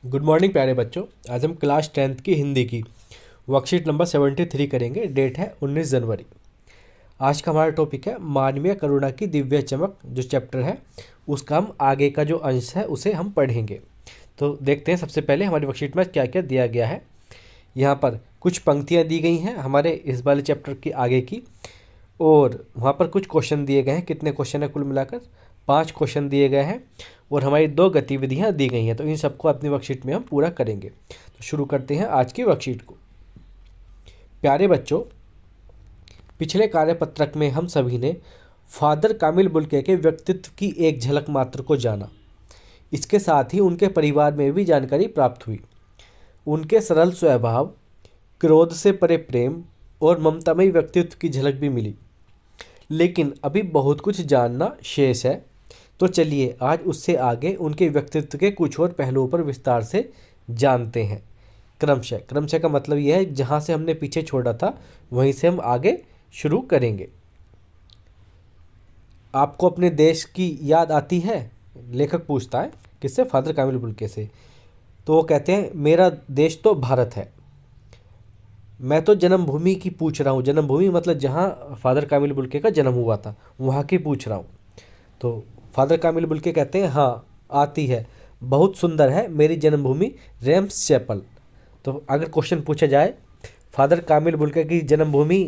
Good morning प्यारे बच्चों। आज हम क्लास 10th की हिंदी की वर्कशीट नंबर 73 करेंगे। डेट है 19 जनवरी। आज का हमारा टॉपिक है मानवीय करुणा की दिव्य चमक। जो चैप्टर है उसका हम आगे का जो अंश है उसे हम पढ़ेंगे। तो देखते हैं सबसे पहले हमारी वर्कशीट में क्या क्या दिया गया है। यहाँ पर कुछ पंक्तियाँ दी गई हैं हमारे इस वाले चैप्टर की आगे की, और वहाँ पर कुछ क्वेश्चन दिए गए हैं। कितने क्वेश्चन है कुल मिलाकर? 5 क्वेश्चन दिए गए हैं और हमारी 2 गतिविधियाँ दी गई हैं। तो इन सबको अपनी वर्कशीट में हम पूरा करेंगे। तो शुरू करते हैं आज की वर्कशीट को। प्यारे बच्चों, पिछले कार्यपत्रक में हम सभी ने फादर कामिल बुल्के के व्यक्तित्व की एक झलक मात्र को जाना। इसके साथ ही उनके परिवार में भी जानकारी प्राप्त हुई। उनके सरल स्वभाव, क्रोध से परे प्रेम और ममतामयी व्यक्तित्व की झलक भी मिली। लेकिन अभी बहुत कुछ जानना शेष है। तो चलिए आज उससे आगे उनके व्यक्तित्व के कुछ और पहलुओं पर विस्तार से जानते हैं। क्रमशः क्रमशः का मतलब यह है जहाँ से हमने पीछे छोड़ा था वहीं से हम आगे शुरू करेंगे। आपको अपने देश की याद आती है? लेखक पूछता है किससे? फादर कामिल बुल्के से। तो वो कहते हैं मेरा देश तो भारत है। मैं तो जन्मभूमि की पूछ रहा हूँ। जन्मभूमि मतलब जहाँ फादर कामिल बुल्के का जन्म हुआ था वहाँ की पूछ रहा हूँ। तो फादर कामिल बुल्के कहते हैं हाँ आती है, बहुत सुंदर है मेरी जन्मभूमि रेम्स चैपल। तो अगर क्वेश्चन पूछा जाए फादर कामिल बुल्के की जन्मभूमि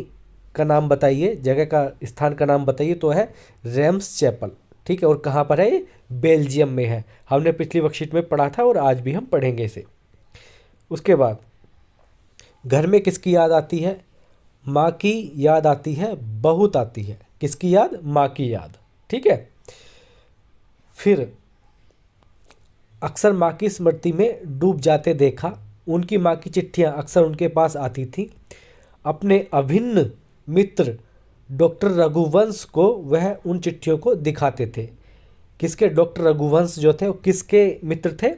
का नाम बताइए, जगह का स्थान का नाम बताइए, तो है रेम्स चैपल। ठीक है, और कहाँ पर है ये? बेल्जियम में है। हमने पिछली वर्कशीट में पढ़ा था और आज भी हम पढ़ेंगे इसे। उसके बाद घर में किसकी याद आती है? माँ की याद आती है, बहुत आती है। किसकी याद? माँ की याद। ठीक है। फिर अक्सर माँ की स्मृति में डूब जाते देखा। उनकी माँ की चिट्ठियाँ अक्सर उनके पास आती थी। अपने अभिन्न मित्र डॉक्टर रघुवंश को वह उन चिट्ठियों को दिखाते थे। किसके? डॉक्टर रघुवंश जो थे वो किसके मित्र थे?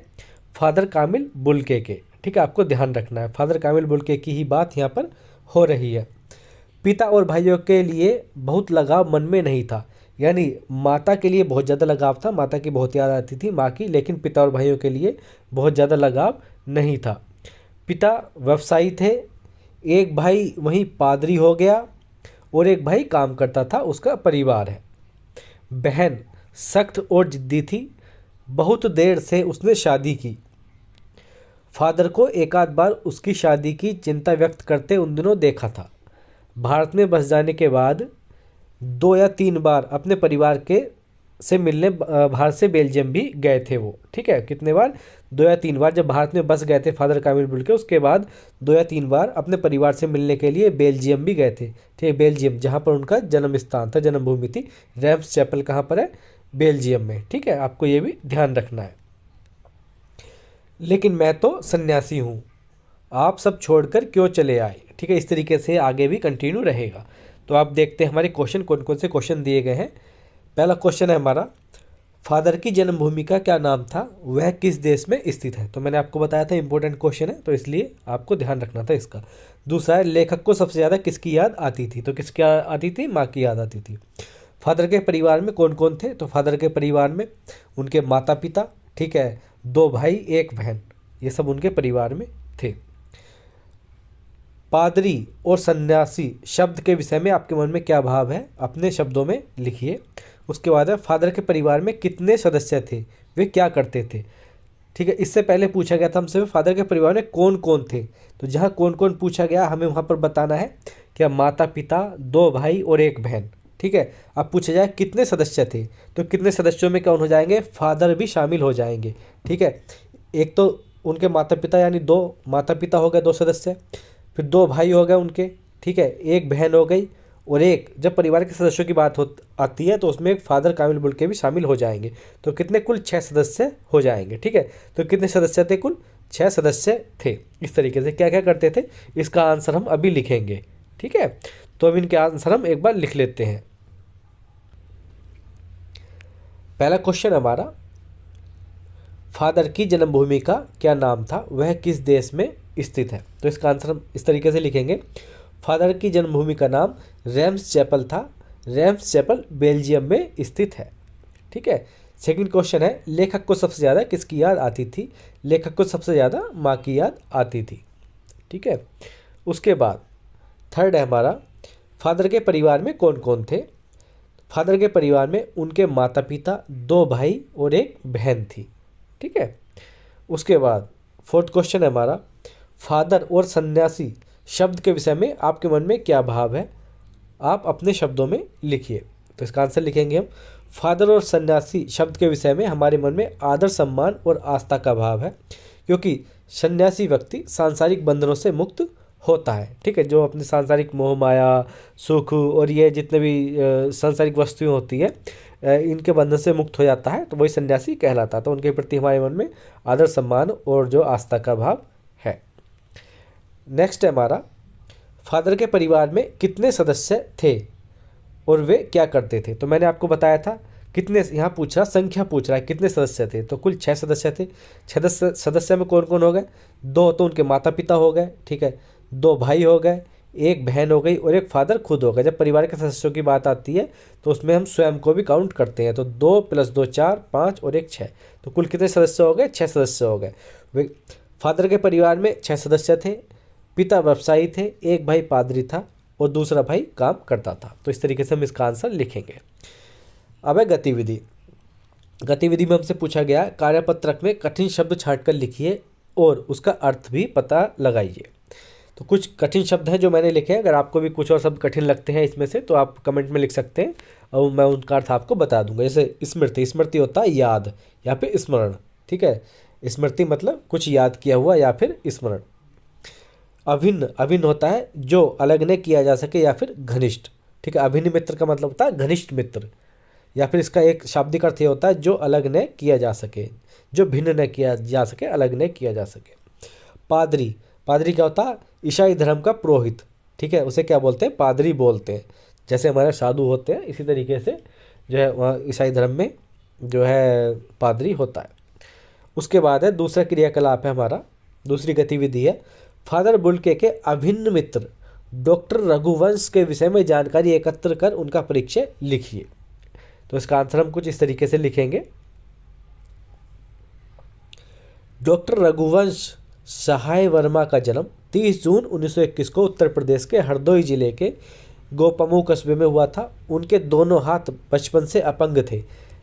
फादर कामिल बुल्के के। ठीक है, आपको ध्यान रखना है फादर कामिल बुल्के की ही बात यहाँ पर हो रही है। पिता और भाइयों के लिए बहुत लगाव मन में नहीं था। यानी माता के लिए बहुत ज़्यादा लगाव था, माता की बहुत याद आती थी माँ की, लेकिन पिता और भाइयों के लिए बहुत ज़्यादा लगाव नहीं था। पिता व्यवसायी थे, एक भाई वहीं पादरी हो गया और एक भाई काम करता था, उसका परिवार है। बहन सख्त और जिद्दी थी, बहुत देर से उसने शादी की। फादर को एक आध बार उसकी शादी की चिंता व्यक्त करते उन दिनों देखा था। भारत में बस जाने के बाद 2 या 3 बार अपने परिवार के से मिलने भारत से बेल्जियम भी गए थे वो। ठीक है, कितने बार? 2 या 3 बार। जब भारत में बस गए थे फादर कामिल बुल्के, उसके बाद 2 या 3 बार अपने परिवार से मिलने के लिए बेल्जियम भी गए थे। ठीक है, बेल्जियम जहाँ पर उनका जन्म स्थान था, जन्मभूमि थी। रेम्स चैपल कहाँ पर है? बेल्जियम में। ठीक है, आपको ये भी ध्यान रखना है। लेकिन मैं तो सन्यासी हूँ, आप सब छोड़कर क्यों चले आए? ठीक है, इस तरीके से आगे भी कंटिन्यू रहेगा। तो आप देखते हैं हमारे क्वेश्चन कौन कौन से क्वेश्चन दिए गए हैं। पहला क्वेश्चन है हमारा, फादर की जन्मभूमि का क्या नाम था, वह किस देश में स्थित है? तो मैंने आपको बताया था इंपॉर्टेंट क्वेश्चन है, तो इसलिए आपको ध्यान रखना था इसका। दूसरा है, लेखक को सबसे ज़्यादा किसकी याद आती थी? तो किसकी आती थी? माँ की याद आती थी। फादर के परिवार में कौन कौन थे? तो फादर के परिवार में उनके माता पिता, ठीक है, 2 भाई 1 बहन, ये सब उनके परिवार में थे। पादरी और सन्यासी शब्द के विषय में आपके मन में क्या भाव है, अपने शब्दों में लिखिए। उसके बाद है, फादर के परिवार में कितने सदस्य थे, वे क्या करते थे? ठीक है, इससे पहले पूछा गया था हमसे फादर के परिवार में कौन कौन थे। तो जहाँ कौन कौन पूछा गया हमें वहाँ पर बताना है क्या? माता पिता, 2 भाई और 1 बहन। ठीक है, अब पूछा जाए कितने सदस्य थे, तो कितने सदस्यों में कौन हो जाएंगे? फादर भी शामिल हो जाएंगे। ठीक है, एक तो उनके माता पिता, यानी 2 माता पिता हो गए, 2 सदस्य। फिर 2 भाई हो गए उनके, ठीक है, 1 बहन हो गई, और एक, जब परिवार के सदस्यों की बात हो आती है तो उसमें एक फादर कामिल बुल्के भी शामिल हो जाएंगे। तो कितने? कुल 6 सदस्य हो जाएंगे। ठीक है, तो कितने सदस्य थे? कुल 6 सदस्य थे। इस तरीके से क्या क्या करते थे इसका आंसर हम अभी लिखेंगे। ठीक है, तो अब इनके आंसर हम एक बार लिख लेते हैं। पहला क्वेश्चन हमारा, फादर की जन्मभूमि का क्या नाम था, वह किस देश में स्थित है? तो इसका आंसर हम इस तरीके से लिखेंगे, फादर की जन्मभूमि का नाम रेम्स चैपल था। रेम्स चैपल बेल्जियम में स्थित है। ठीक है, सेकंड क्वेश्चन है, लेखक को सबसे ज़्यादा किसकी याद आती थी? लेखक को सबसे ज़्यादा माँ की याद आती थी। ठीक है। उसके बाद थर्ड है हमारा, फादर के परिवार में कौन कौन थे? फादर के परिवार में उनके माता पिता, 2 भाई और 1 बहन थी। ठीक है। उसके बाद फोर्थ क्वेश्चन है हमारा, फादर और सन्यासी शब्द के विषय में आपके मन में क्या भाव है? आप अपने शब्दों में लिखिए। तो इसका आंसर लिखेंगे हम, फादर और सन्यासी शब्द के विषय में हमारे मन में आदर, सम्मान और आस्था का भाव है, क्योंकि सन्यासी व्यक्ति सांसारिक बंधनों से मुक्त होता है। ठीक है। जो अपने सांसारिक मोह माया, सुख और ये जितने भी सांसारिक वस्तुएं होती है इनके बंधन से मुक्त हो जाता है, तो वही सन्यासी कहलाता है। तो उनके प्रति हमारे मन में आदर, सम्मान और जो आस्था का भाव है। नेक्स्ट है हमारा, फादर के परिवार में कितने सदस्य थे और वे क्या करते थे? तो मैंने आपको बताया था कितने, यहाँ पूछ रहा संख्या पूछ रहा है कितने सदस्य थे, तो कुल 6 सदस्य थे। 6 सदस्य में कौन कौन हो गए? 2 तो उनके माता पिता हो गए। ठीक है। 2 भाई हो गए, 1 बहन हो गई और 1 फादर खुद हो गए। जब परिवार के सदस्यों की बात आती है तो उसमें हम स्वयं को भी काउंट करते हैं। तो 2 + 2 4, 5 और 1 6। तो कुल कितने सदस्य हो गए? 6 सदस्य हो गए। वे फादर के परिवार में 6 सदस्य थे। पिता व्यवसायी थे, 1 भाई पादरी था और दूसरा भाई काम करता था। तो इस तरीके से हम इसका आंसर लिखेंगे। अब है गतिविधि। गतिविधि में हमसे पूछा गया, कार्यपत्रक में कठिन शब्द छांटकर लिखिए और उसका अर्थ भी पता लगाइए। तो कुछ कठिन शब्द हैं जो मैंने लिखे हैं। अगर आपको भी कुछ और शब्द कठिन लगते हैं इसमें से तो आप कमेंट में लिख सकते हैं और मैं उनका अर्थ आपको बता दूंगा। जैसे स्मृति, स्मृति होता है याद या फिर स्मरण। ठीक है। स्मृति मतलब कुछ याद किया हुआ या फिर स्मरण। अभिन्न, अभिन्न होता है जो अलग न किया जा सके या फिर घनिष्ठ। ठीक है। अभिन्न मित्र का मतलब होता है घनिष्ठ मित्र, या फिर इसका एक शाब्दिक अर्थ ये होता है जो अलग न किया जा सके, जो भिन्न न किया जा सके, अलग न किया जा सके। पादरी, पादरी क्या होता है? ईसाई धर्म का पुरोहित। ठीक है। उसे क्या बोलते हैं? पादरी बोलते हैं। जैसे हमारे साधु होते हैं इसी तरीके से जो है वहाँ ईसाई धर्म में जो है पादरी होता है। उसके बाद है दूसरा क्रियाकलाप है हमारा, दूसरी गतिविधि है, फादर बुल्के के अभिन्न मित्र डॉक्टर रघुवंश के विषय में जानकारी एकत्र कर उनका परिचय लिखिए। तो इसका आंसर हम कुछ इस तरीके से लिखेंगे। डॉक्टर रघुवंश सहाय वर्मा का जन्म 30 जून 1921 को उत्तर प्रदेश के हरदोई जिले के गोपमू कस्बे में हुआ था। उनके दोनों हाथ बचपन से अपंग थे,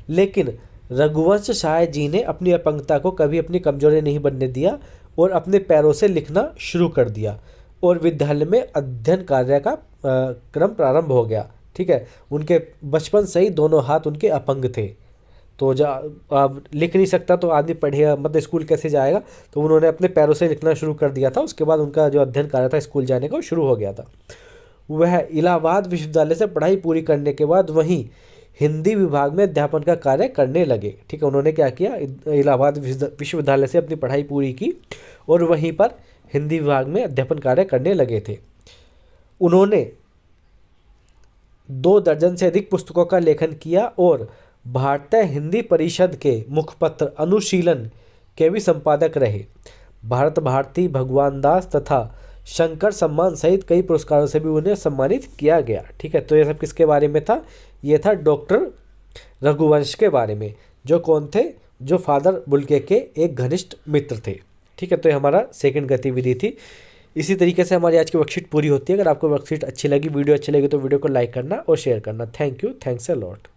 लेकिन रघुवंश सहाय जी ने अपनी अपंगता को कभी अपनी कमजोरी नहीं बनने दिया और अपने पैरों से लिखना शुरू कर दिया और विद्यालय में अध्ययन कार्य का क्रम प्रारंभ हो गया। ठीक है। उनके बचपन से ही दोनों हाथ उनके अपंग थे, तो अब लिख नहीं सकता तो आदमी पढ़ेगा मतलब स्कूल कैसे जाएगा, तो उन्होंने अपने पैरों से लिखना शुरू कर दिया था। उसके बाद उनका जो अध्ययन कार्य था स्कूल जाने का वो शुरू हो गया था। वह इलाहाबाद विश्वविद्यालय से पढ़ाई पूरी करने के बाद वहीं हिंदी विभाग में अध्यापन का कार्य करने लगे। ठीक है। उन्होंने क्या किया, इलाहाबाद विश्वविद्यालय से अपनी पढ़ाई पूरी की और वहीं पर हिंदी विभाग में अध्यापन कार्य करने लगे थे। उन्होंने 2 दर्जन से अधिक पुस्तकों का लेखन किया और भारतीय हिंदी परिषद के मुखपत्र अनुशीलन के भी संपादक रहे। भारत भारती, भगवान दास तथा शंकर सम्मान सहित कई पुरस्कारों से भी उन्हें सम्मानित किया गया। ठीक है। तो ये सब किसके बारे में था? ये था डॉक्टर रघुवंश के बारे में, जो कौन थे? जो फादर बुल्के के एक घनिष्ठ मित्र थे। ठीक है। तो ये हमारा सेकंड गतिविधि थी। इसी तरीके से हमारी आज की वर्कशीट पूरी होती है। अगर आपको वर्कशीट अच्छी लगी, वीडियो अच्छी लगी तो वीडियो को लाइक करना और शेयर करना। Thank you, thanks a lot.